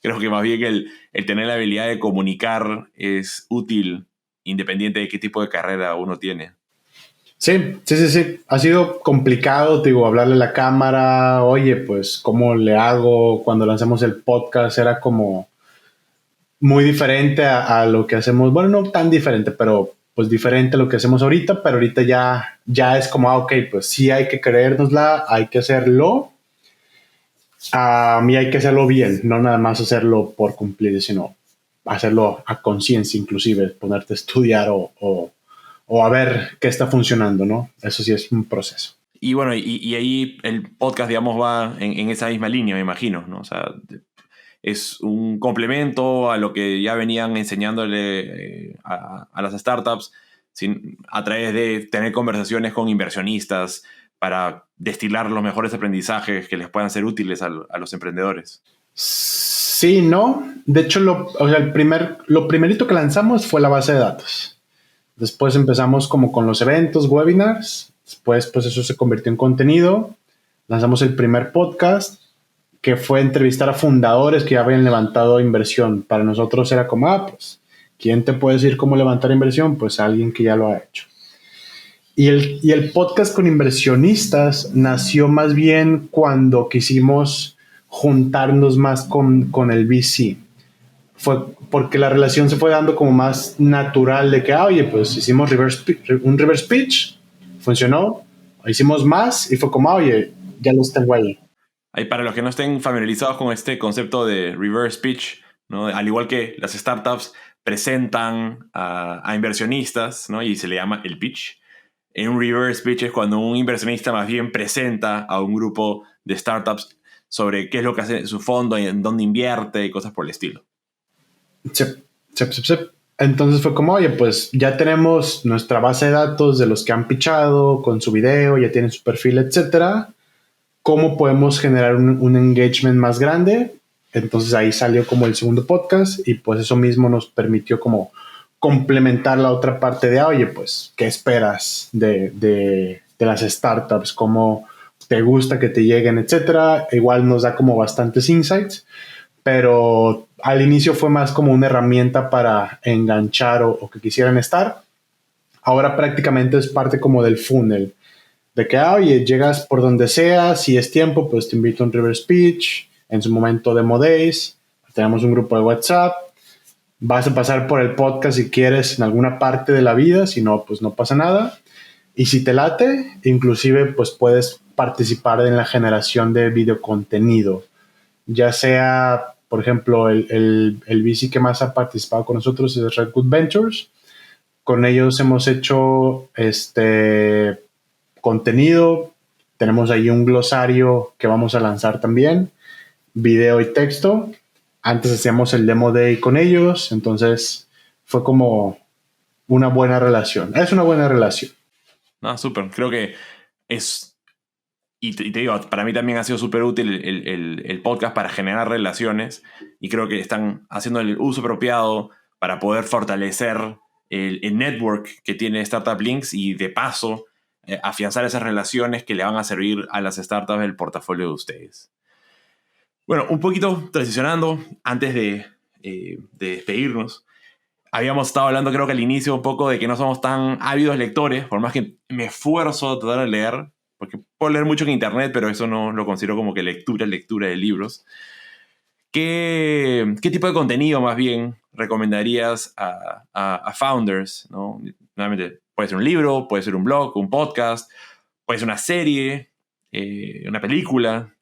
Creo que más bien el tener la habilidad de comunicar es útil independiente de qué tipo de carrera uno tiene. Sí. Ha sido complicado, te digo, hablarle a la cámara. Oye, pues, ¿cómo le hago? Cuando lanzamos el podcast era como muy diferente a lo que hacemos. Bueno, no tan diferente, pero pues diferente a lo que hacemos ahorita. Pero ahorita ya es como, ok, pues sí hay que creérnosla, hay que hacerlo. Y hay que hacerlo bien, no nada más hacerlo por cumplir, sino hacerlo a conciencia, inclusive ponerte a estudiar o a ver qué está funcionando, ¿no? Eso sí es un proceso. Y bueno, y ahí el podcast, digamos, va en esa misma línea, me imagino, ¿no? O sea, es un complemento a lo que ya venían enseñándole a las startups a través de tener conversaciones con inversionistas para destilar los mejores aprendizajes que les puedan ser útiles a los emprendedores. Sí, no. De hecho, lo primerito que lanzamos fue la base de datos. Después empezamos como con los eventos, webinars. Después, pues eso se convirtió en contenido. Lanzamos el primer podcast, que fue entrevistar a fundadores que ya habían levantado inversión. Para nosotros era como, pues, ¿quién te puede decir cómo levantar inversión? Pues alguien que ya lo ha hecho. Y el podcast con inversionistas nació más bien cuando quisimos juntarnos más con el VC. Fue porque la relación se fue dando como más natural de que, oye, pues hicimos un reverse pitch, funcionó, hicimos más y fue como, oye, ya los tengo ahí. Para los que no estén familiarizados con este concepto de reverse pitch, ¿no? Al igual que las startups presentan a inversionistas, ¿no? Y se le llama el pitch. En un reverse pitch es cuando un inversionista más bien presenta a un grupo de startups sobre qué es lo que hace su fondo, en dónde invierte y cosas por el estilo. Sí. Entonces fue como, oye, pues ya tenemos nuestra base de datos de los que han pitchado con su video, ya tienen su perfil, etcétera. ¿Cómo podemos generar un engagement más grande? Entonces ahí salió como el segundo podcast y pues eso mismo nos permitió como complementar la otra parte de, oye, pues, ¿qué esperas de las startups? ¿Cómo te gusta que te lleguen, etcétera? Igual nos da como bastantes insights, pero al inicio fue más como una herramienta para enganchar o que quisieran estar. Ahora prácticamente es parte como del funnel, de que, oye, llegas por donde sea, si es tiempo, pues te invito a un reverse pitch, en su momento demo days, tenemos un grupo de WhatsApp, vas a pasar por el podcast si quieres en alguna parte de la vida, si no, pues no pasa nada. Y si te late, inclusive pues puedes participar en la generación de videocontenido, ya sea, por ejemplo, el VC que más ha participado con nosotros es Redwood Ventures. Con ellos hemos hecho contenido, tenemos ahí un glosario que vamos a lanzar también, video y texto. Antes hacíamos el demo day con ellos, entonces fue como una buena relación. Es una buena relación. Súper. Creo que es... Y te digo, para mí también ha sido súper útil el podcast para generar relaciones y creo que están haciendo el uso apropiado para poder fortalecer el network que tiene Startup Links y de paso afianzar esas relaciones que le van a servir a las startups del portafolio de ustedes. Bueno, un poquito transicionando, antes de despedirnos, habíamos estado hablando creo que al inicio un poco de que no somos tan ávidos lectores, por más que me esfuerzo a tratar de leer, porque puedo leer mucho en internet, pero eso no lo considero como que lectura de libros. ¿Qué tipo de contenido más bien recomendarías a founders, ¿no? Nuevamente, puede ser un libro, puede ser un blog, un podcast, puede ser una serie, una película.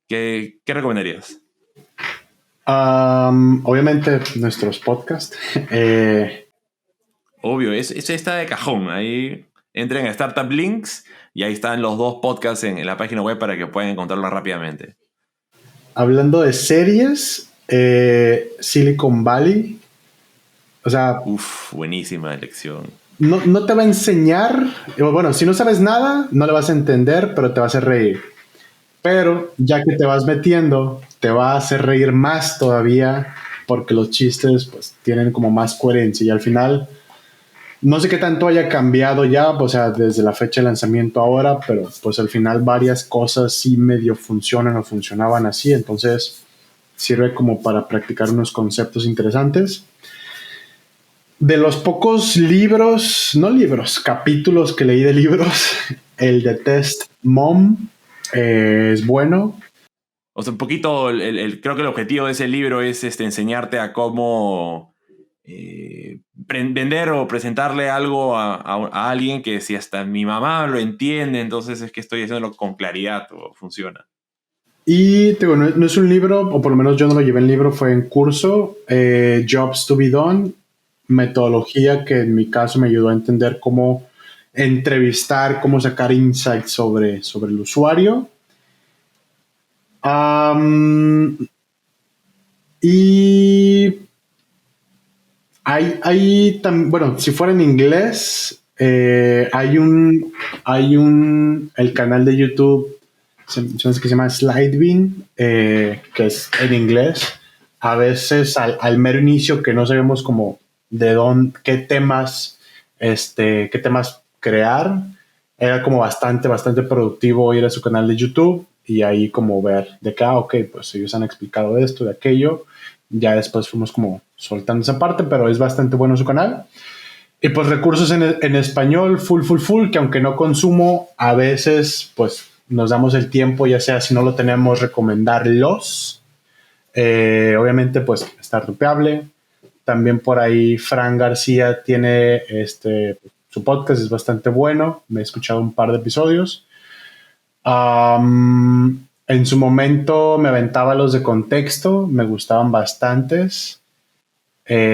¿Qué recomendarías? Obviamente nuestros podcasts. Obvio, ese está de cajón. Ahí entren a Startup Links y ahí están los dos podcasts en la página web para que puedan encontrarlo rápidamente. Hablando de series, Silicon Valley. O sea, buenísima elección. no te va a enseñar, bueno, si no sabes nada, no le vas a entender, pero te va a hacer reír. Pero ya que te vas metiendo, te va a hacer reír más todavía porque los chistes pues tienen como más coherencia y al final no sé qué tanto haya cambiado ya, o sea, desde la fecha de lanzamiento ahora, pero pues al final varias cosas sí medio funcionan o funcionaban así, entonces sirve como para practicar unos conceptos interesantes. De los pocos capítulos que leí de libros, el de Test Mom es bueno. O sea, un poquito, creo que el objetivo de ese libro es enseñarte a cómo vender o presentarle algo a alguien que si hasta mi mamá lo entiende, entonces es que estoy haciéndolo con claridad o funciona. Y digo, no es un libro, o por lo menos yo no lo llevé en libro, fue en curso, Jobs to be Done, metodología que en mi caso me ayudó a entender cómo entrevistar, cómo sacar insights sobre el usuario. Y bueno, si fuera en inglés, el canal de YouTube se me hace que se llama Slidebean, que es en inglés. A veces al mero inicio que no sabemos como de dónde, qué temas crear, era como bastante productivo ir a su canal de YouTube y ahí como ver de que, ok, pues ellos han explicado esto, de aquello. Ya después fuimos como soltando esa parte, pero es bastante bueno su canal. Y pues recursos en español, full, que aunque no consumo, a veces pues nos damos el tiempo, ya sea si no lo tenemos, recomendarlos. Obviamente pues Startupeable. También por ahí Fran García tiene su podcast, es bastante bueno. Me he escuchado un par de episodios. En su momento me aventaba los de contexto, me gustaban bastantes.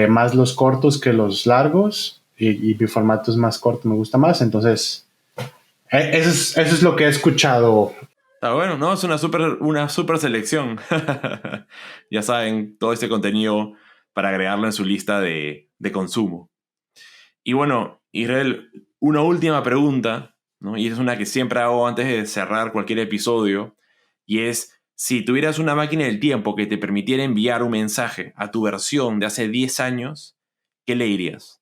Más los cortos que los largos y mi formato es más corto, me gusta más. Entonces, eso es lo que he escuchado. Está bueno, ¿no? Es una super selección. Ya saben, todo este contenido para agregarlo en su lista de consumo. Y bueno, Israel, una última pregunta, ¿no? Y es una que siempre hago antes de cerrar cualquier episodio, y es, si tuvieras una máquina del tiempo que te permitiera enviar un mensaje a tu versión de hace 10 años, ¿qué le dirías?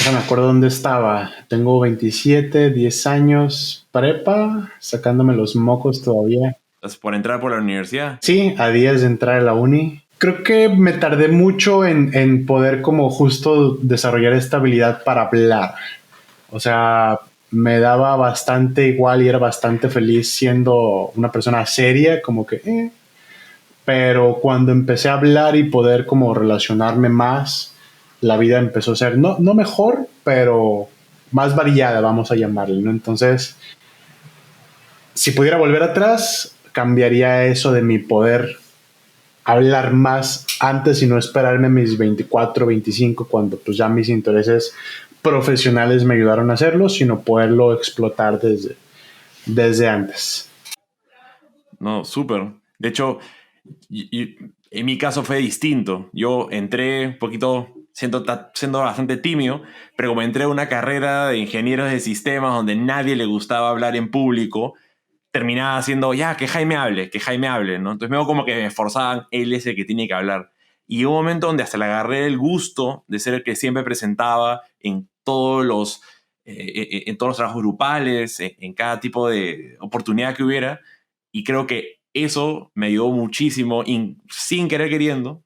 No me acuerdo dónde estaba. Tengo 27, 10 años, prepa, sacándome los mocos todavía. ¿Estás por entrar por la universidad? Sí, a días de entrar a la uni. Creo que me tardé mucho en poder como justo desarrollar esta habilidad para hablar. O sea, me daba bastante igual y era bastante feliz siendo una persona seria, como que. Pero cuando empecé a hablar y poder como relacionarme más, la vida empezó a ser, no mejor, pero más variada, vamos a llamarle, ¿no? Entonces, si pudiera volver atrás, cambiaría eso de mi poder hablar más antes y no esperarme a mis 24, 25, cuando pues ya mis intereses profesionales me ayudaron a hacerlo, sino poderlo explotar desde antes. No, súper. De hecho, en mi caso fue distinto. Yo entré un poquito siendo bastante tímido, pero como entré a una carrera de ingenieros de sistemas donde nadie le gustaba hablar en público, terminaba haciendo, ya, que Jaime hable, ¿no? Entonces me veo como que me esforzaban, él es el que tiene que hablar. Y hubo un momento donde hasta le agarré el gusto de ser el que siempre presentaba en todos los trabajos grupales, en cada tipo de oportunidad que hubiera. Y creo que eso me ayudó muchísimo, sin querer queriendo.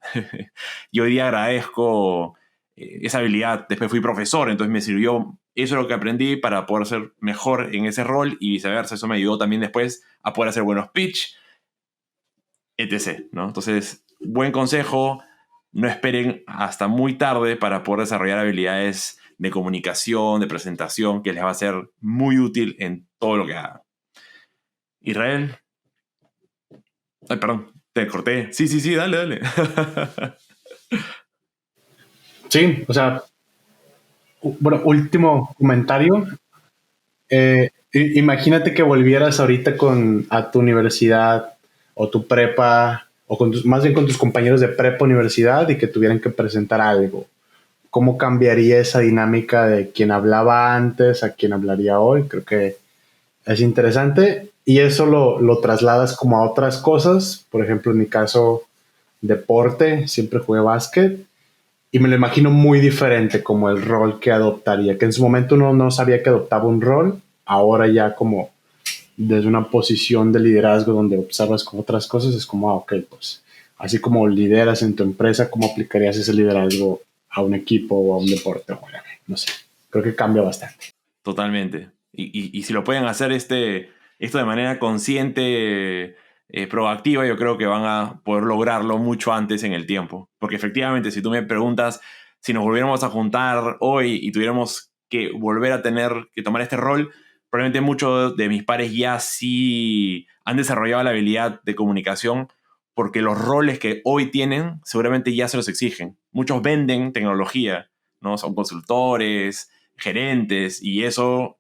Y hoy día agradezco esa habilidad. Después fui profesor, entonces me sirvió eso es lo que aprendí para poder ser mejor en ese rol y viceversa. Eso me ayudó también después a poder hacer buenos pitch, etc., ¿no? Entonces, buen consejo, no esperen hasta muy tarde para poder desarrollar habilidades de comunicación, de presentación, que les va a ser muy útil en todo lo que hagan. Israel. Ay, perdón, te corté. Sí, dale. Sí, o sea, bueno, último comentario. Imagínate que volvieras ahorita a tu universidad o tu prepa, o más bien con tus compañeros de prepa universidad y que tuvieran que presentar algo. ¿Cómo cambiaría esa dinámica de quien hablaba antes a quien hablaría hoy? Creo que es interesante y eso lo trasladas como a otras cosas. Por ejemplo, en mi caso, deporte, siempre jugué básquet y me lo imagino muy diferente como el rol que adoptaría, que en su momento uno no sabía que adoptaba un rol, ahora ya como desde una posición de liderazgo donde observas con otras cosas, es como, ok, pues así como lideras en tu empresa, ¿cómo aplicarías ese liderazgo a un equipo o a un deporte? Bueno, no sé, creo que cambia bastante. Totalmente. Y si lo pueden hacer esto de manera consciente, proactiva, yo creo que van a poder lograrlo mucho antes en el tiempo. Porque efectivamente, si tú me preguntas si nos volviéramos a juntar hoy y tuviéramos que volver a tener que tomar este rol, probablemente muchos de mis pares ya sí han desarrollado la habilidad de comunicación porque los roles que hoy tienen seguramente ya se los exigen. Muchos venden tecnología, ¿no? Son consultores, gerentes, y eso,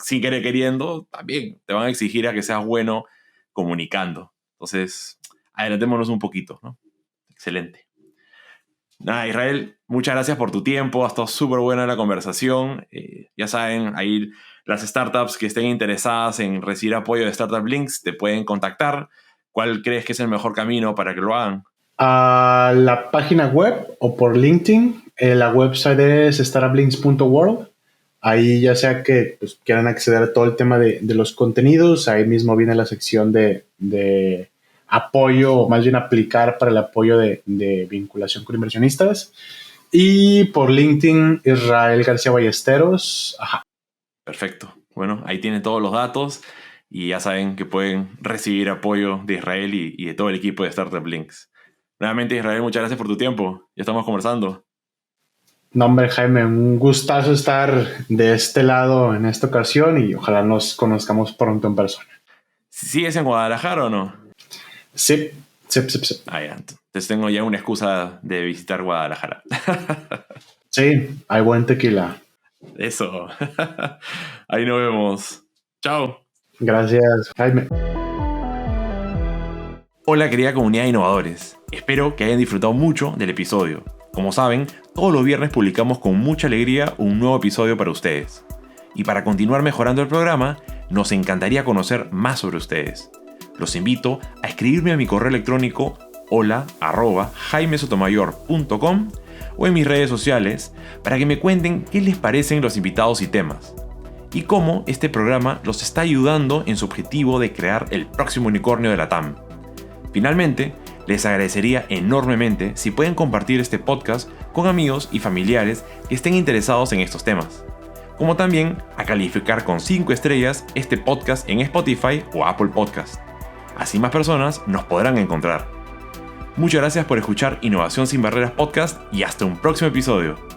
sin querer queriendo, también te van a exigir a que seas bueno comunicando. Entonces, adelantémonos un poquito, ¿no? Excelente. Nada, Israel, muchas gracias por tu tiempo. Ha estado súper buena la conversación. Ya saben, ahí las startups que estén interesadas en recibir apoyo de Startup Links te pueden contactar. ¿Cuál crees que es el mejor camino para que lo hagan? A la página web o por LinkedIn. La website es startuplinks.world. Ahí ya sea que pues, quieran acceder a todo el tema de los contenidos, ahí mismo viene la sección de apoyo, o más bien aplicar para el apoyo de vinculación con inversionistas. Y por LinkedIn, Israel García Ballesteros. Ajá. Perfecto. Bueno, ahí tienen todos los datos y ya saben que pueden recibir apoyo de Israel y de todo el equipo de Startup Links. Nuevamente, Israel, muchas gracias por tu tiempo. Ya estamos conversando. No, hombre, Jaime, un gustazo estar de este lado en esta ocasión y ojalá nos conozcamos pronto en persona. ¿Sigues en Guadalajara o no? Sí. Ah, ya. Entonces tengo ya una excusa de visitar Guadalajara. Sí, hay buen tequila. Eso. Ahí nos vemos. Chao. Gracias, Jaime. Hola, querida comunidad de innovadores. Espero que hayan disfrutado mucho del episodio. Como saben, todos los viernes publicamos con mucha alegría un nuevo episodio para ustedes. Y para continuar mejorando el programa, nos encantaría conocer más sobre ustedes. Los invito a escribirme a mi correo electrónico hola@jaimesotomayor.com o en mis redes sociales para que me cuenten qué les parecen los invitados y temas y cómo este programa los está ayudando en su objetivo de crear el próximo unicornio de la TAM. Finalmente, les agradecería enormemente si pueden compartir este podcast con amigos y familiares que estén interesados en estos temas, como también a calificar con 5 estrellas este podcast en Spotify o Apple Podcast. Así más personas nos podrán encontrar. Muchas gracias por escuchar Innovación sin Barreras Podcast y hasta un próximo episodio.